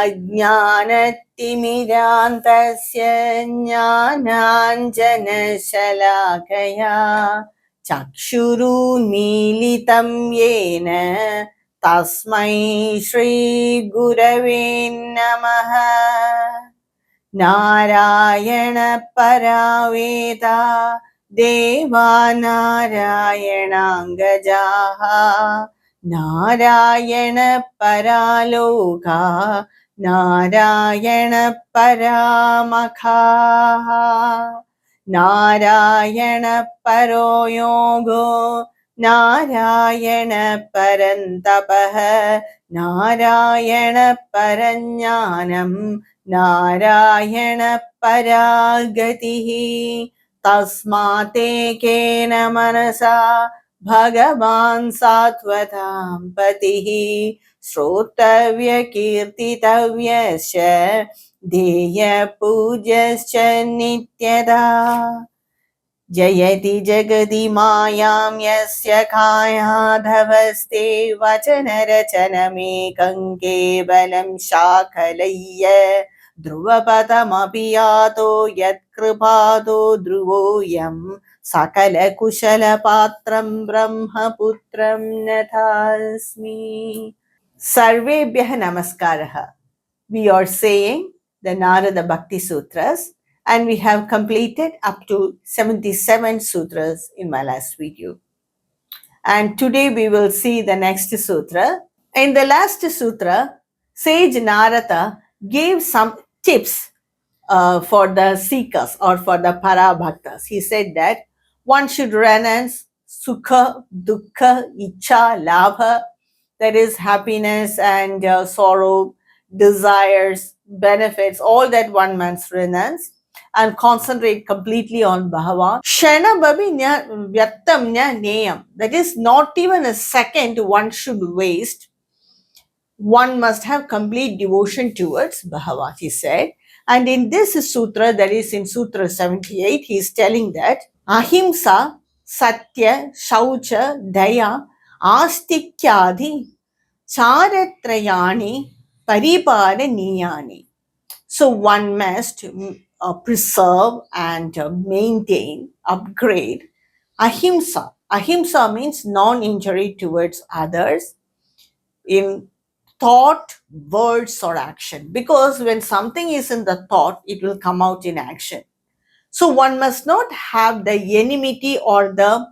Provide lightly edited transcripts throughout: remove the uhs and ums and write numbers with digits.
अज्ञानतिमिरान्धस्य ज्ञानाञ्जनशलाकया चक्षुरुन्मीलितं येन तस्मै श्रीगुरवे नमः। नारायण परावेदा देवा नारायणाङ्गजाः नारायण परालोका नारायण परामखाः नारायण परो योगो नारायण परन्तपः नारायण परज्ञानं नारायण परागतिः तस्माते केन मनसा भगवान् सात्वतां पतिः श्रोतव्य कीर्तितव्यश्च ध्येय पूज्यश्च नित्यदा जयति जगति मायां यस्य कायाधवस्ते वचनरचनमेकं केवलं शाकलय्य ध्रुवपदमपि यातो यत्कृपातो ध्रुवोऽयं सकलकुशलपात्रं ब्रह्मपुत्रं नतास्मि। सर्वेभ्यः नमस्कारः. We are saying the Narada Bhakti Sutras, and we have completed up to 77 sutras in my last video. And today we will see the next sutra. In the last sutra, sage Narada gave some tips for the seekers or for the parabhaktas. He said that one should renounce sukha, dukkha, icha, labha, that is happiness and sorrow, desires, benefits, all that one must renounce and concentrate completely on Bhagavan. Shana babinya vyattamnya neyam, that is not even a second one should waste. One must have complete devotion towards Bhagavan, he said. And in this sutra, that is in Sutra 78, he is telling that Ahimsa, Satya, Shaucha, Daya, Astikyadi, Charatrayani, Pariparaniyani. So one must preserve and maintain, upgrade Ahimsa. Ahimsa means non-injury towards others in thought, words, or action. Because when something is in the thought, it will come out in action. So one must not have the enmity or the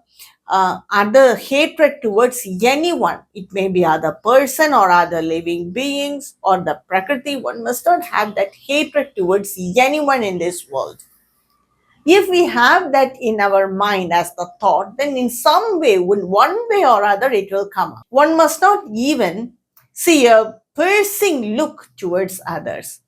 other hatred towards anyone. It may be other person or other living beings or the Prakriti. One must not have that hatred towards anyone in this world. If we have that in our mind as the thought, then in some way, one way or other, it will come up. One must not even see a piercing look towards others,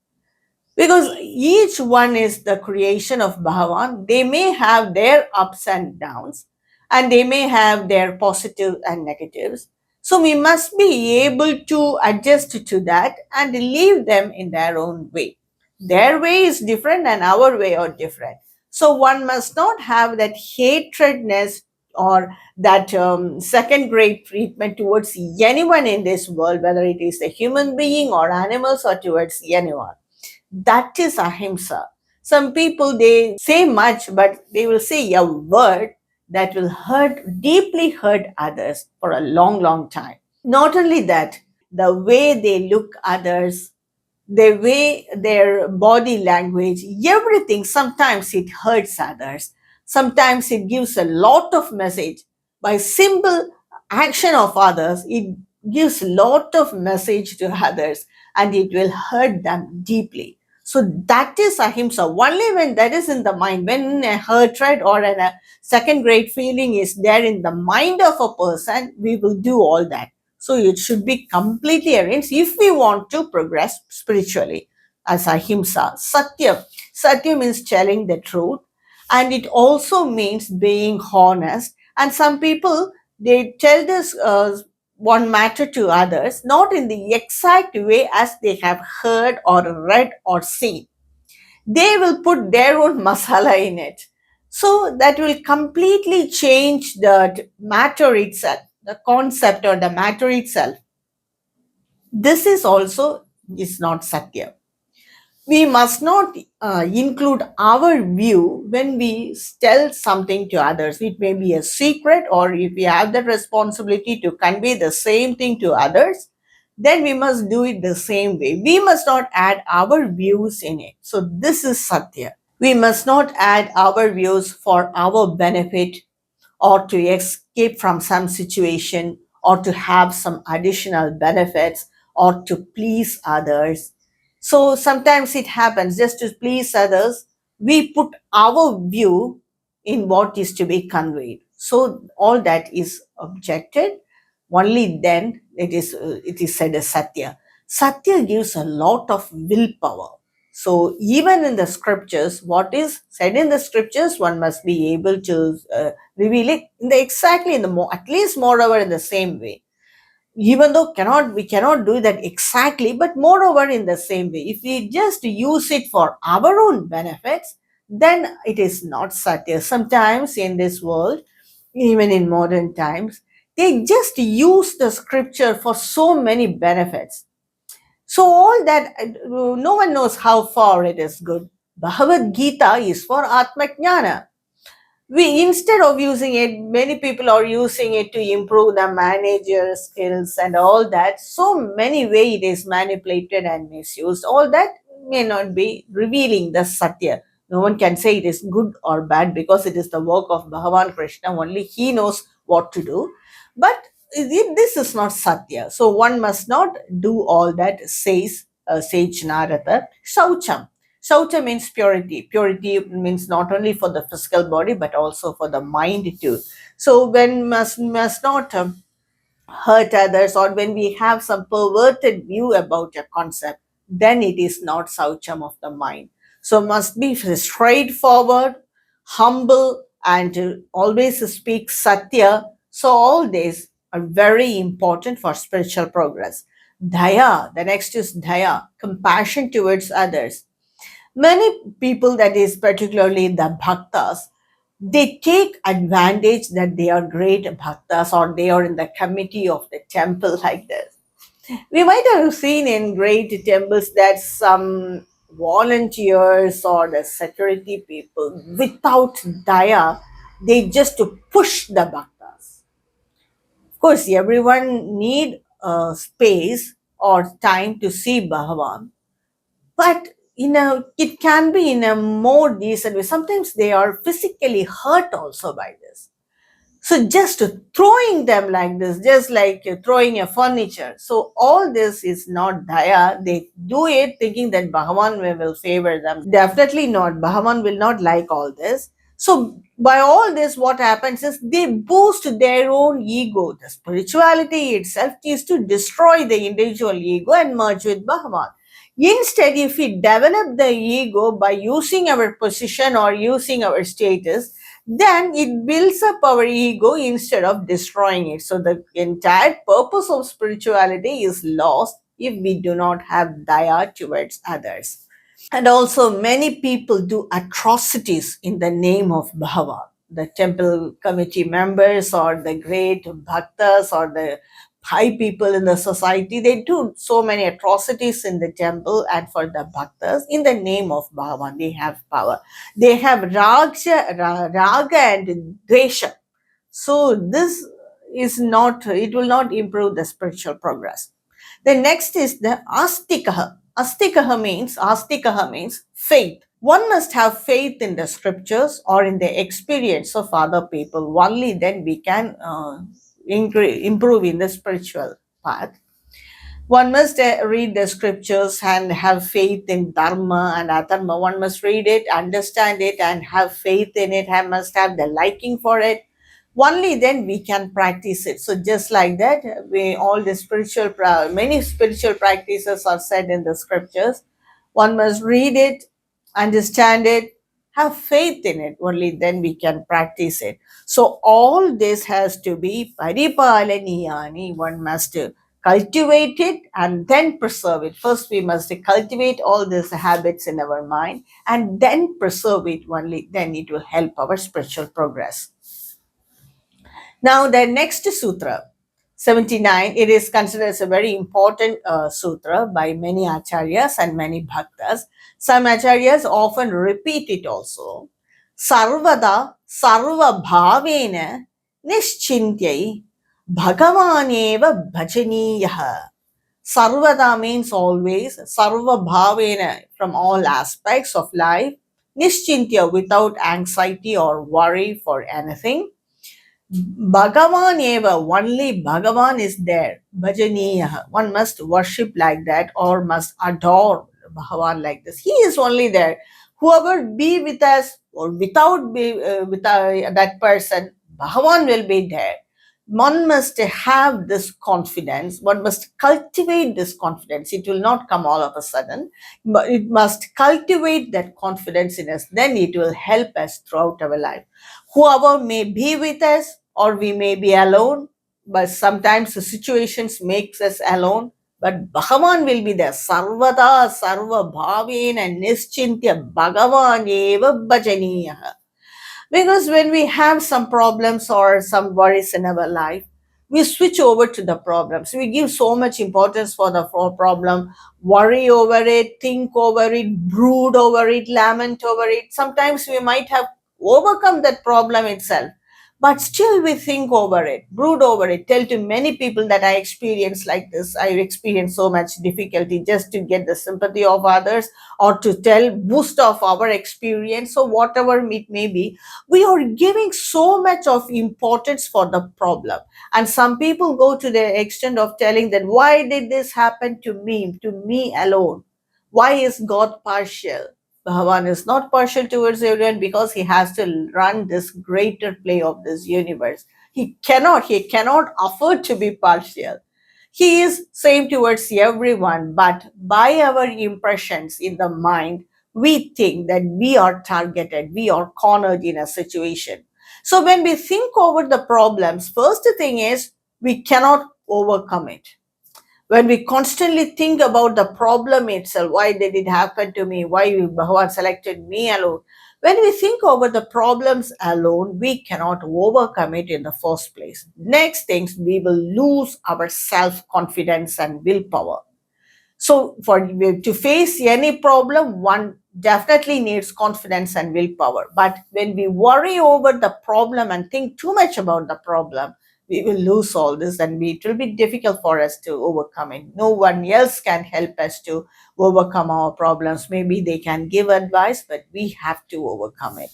because each one is the creation of Bhagavan. They may have their ups and downs, and they may have their positive and negatives. So we must be able to adjust to that and leave them in their own way. Their way is different and our way are different. So one must not have that hatredness or that second-grade treatment towards anyone in this world, whether it is a human being or animals or towards anyone. That is ahimsa. Some people, they say much, but they will say a word that will deeply hurt others for a long, long time. Not only that, the way they look others, the way their body language, everything, sometimes it hurts others. Sometimes it gives a lot of message. By simple action of others, it gives a lot of message to others and it will hurt them deeply. So that is ahimsa. Only when that is in the mind, when a hatred or a second-grade feeling is there in the mind of a person, we will do all that. So it should be completely arranged if we want to progress spiritually as ahimsa. Satya. Satya means telling the truth, and it also means being honest. And some people, they tell this one matter to others, not in the exact way as they have heard or read or seen. They will put their own masala in it. So that will completely change the matter itself, the concept or the matter itself. This is also is not Satya. We must not include our view when we tell something to others. It may be a secret, or if we have the responsibility to convey the same thing to others, then we must do it the same way. We must not add our views in it. So, this is Satya. We must not add our views for our benefit, or to escape from some situation, or to have some additional benefits, or to please others. So sometimes it happens just to please others, we put our view in what is to be conveyed. So all that is objected. Only then it is said as Satya. Satya gives a lot of willpower. So even in the scriptures, what is said in the scriptures, one must be able to reveal it in the exactly in the more, at least moreover in the same way. Even though we cannot do that exactly, but moreover in the same way. If we just use it for our own benefits, then it is not Satya. Sometimes in this world, even in modern times, they just use the scripture for so many benefits. So all that, no one knows how far it is good. Bhagavad Gita is for Atmajnana. We, instead of using it, many people are using it to improve the manager skills and all that. So many way it is manipulated and misused. All that may not be revealing the Satya. No one can say it is good or bad, because it is the work of Bhagavan Krishna. Only he knows what to do. But this is not Satya. So one must not do all that, says sage Narada. Saucham. Saucha means purity. Purity means not only for the physical body, but also for the mind too. So when must not hurt others, or when we have some perverted view about a concept, then it is not Saucham of the mind. So must be straightforward, humble, and to always speak Satya. So all these are very important for spiritual progress. Daya, the next is Daya, compassion towards others. Many people, that is particularly the bhaktas, they take advantage that they are great bhaktas, or they are in the committee of the temple like this. We might have seen in great temples that some volunteers or the security people, without daya, they just to push the bhaktas. Of course, everyone need space or time to see Bhagavan, but it can be in a more decent way. Sometimes they are physically hurt also by this. So just throwing them like this, just like throwing a furniture. So all this is not daya. They do it thinking that Bhagavan will favor them. Definitely not. Bhagavan will not like all this. So by all this, what happens is they boost their own ego. The spirituality itself is to destroy the individual ego and merge with Bhagavan. Instead, if we develop the ego by using our position or using our status, then it builds up our ego instead of destroying it. So the entire purpose of spirituality is lost if we do not have daya towards others. And also, many people do atrocities in the name of Bhava. The temple committee members, or the great bhaktas, or the high people in the society, they do so many atrocities in the temple and for the bhaktas in the name of Bhava. They have power. They have raga and dvesha. So this is not, it will not improve the spiritual progress. The next is the astikaha. Astikaha means faith. One must have faith in the scriptures or in the experience of other people. Only then we can improve in the spiritual path. One must read the scriptures and have faith in dharma and adharma. One must read it, understand it, and have faith in it, and must have the liking for it. Only then we can practice it. So just like that, many spiritual practices are said in the scriptures. One must read it, understand it, have faith in it. Only then we can practice it. So all this has to be paripalaniyani. One must cultivate it and then preserve it. First, we must cultivate all these habits in our mind and then preserve it. Only then it will help our spiritual progress. Now, the next sutra, 79, it is considered as a very important sutra by many acharyas and many bhaktas. Some acharyas often repeat it also. Sarvada sarva bhavena nischintyai bhagavaneva bhajaniyaha. Sarvada means always, sarva bhavena from all aspects of life, nischintya without anxiety or worry for anything. Bhagavan eva, only Bhagavan is there. Bhajaniya, one must worship like that or must adore Bhagavan like this. He is only there. Whoever be with us or without be with that person, Bhagavan will be there. One must have this confidence. One must cultivate this confidence. It will not come all of a sudden, but it must cultivate that confidence in us. Then it will help us throughout our life. Whoever may be with us, or we may be alone, but sometimes the situations makes us alone, but Bhagavan will be there. Sarvada sarva bhavena nischintya Bhagavan eva bhajaniyaha. Because when we have some problems or some worries in our life, we switch over to the problems. We give so much importance for the problem, worry over it, think over it, brood over it, lament over it. Sometimes we might have overcome that problem itself, but still we think over it, brood over it, tell to many people that I experience like this. I experience so much difficulty just to get the sympathy of others or to tell, boost of our experience. So whatever it may be, we are giving so much of importance for the problem. And some people go to the extent of telling that, why did this happen to me alone? Why is God partial? Bhagavan is not partial towards everyone because he has to run this greater play of this universe. He cannot afford to be partial. He is same towards everyone, but by our impressions in the mind, we think that we are targeted, we are cornered in a situation. So when we think over the problems, first thing is we cannot overcome it. When we constantly think about the problem itself, why did it happen to me? Why Bhagavan selected me alone? When we think over the problems alone, we cannot overcome it in the first place. Next things, we will lose our self-confidence and willpower. So for to face any problem, one definitely needs confidence and willpower. But when we worry over the problem and think too much about the problem, we will lose all this and it will be difficult for us to overcome it. No one else can help us to overcome our problems. Maybe they can give advice, but we have to overcome it.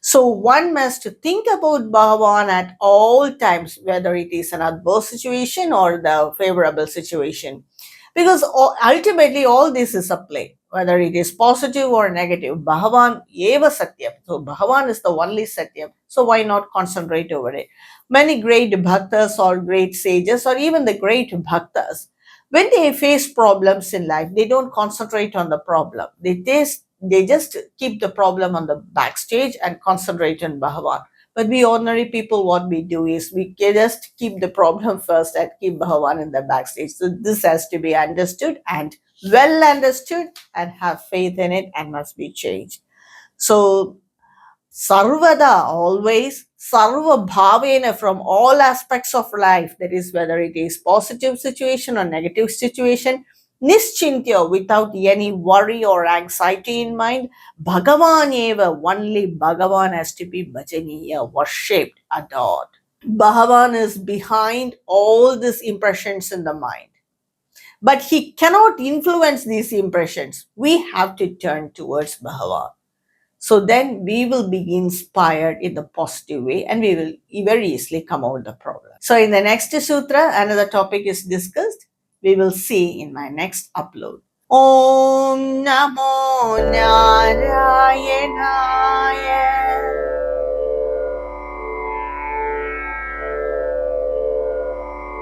So one must think about Bhagavan at all times, whether it is an adverse situation or the favorable situation. Because ultimately all this is a play, whether it is positive or negative. Bhagavan eva satyam. So Bhagavan is the only satyam. So why not concentrate over it? Many great bhaktas or great sages or even the great bhaktas, when they face problems in life, they don't concentrate on the problem. They just keep the problem on the backstage and concentrate on Bhagavan. But we ordinary people, what we do is we just keep the problem first and keep Bhagavan in the backstage. So this has to be understood and well understood and have faith in it and must be changed. So Sarvada, always, Sarva Bhavena from all aspects of life, that is whether it is positive situation or negative situation, Nischintya, without any worry or anxiety in mind, Bhagavan eva, only Bhagavan has to be bhajaniya, worshipped, adored. Bhagavan is behind all these impressions in the mind. But he cannot influence these impressions. We have to turn towards Bhagavan. So then we will be inspired in the positive way and we will very easily come out the problem. So in the next sutra, another topic is discussed. We will see in my next upload. Om Namo Narayana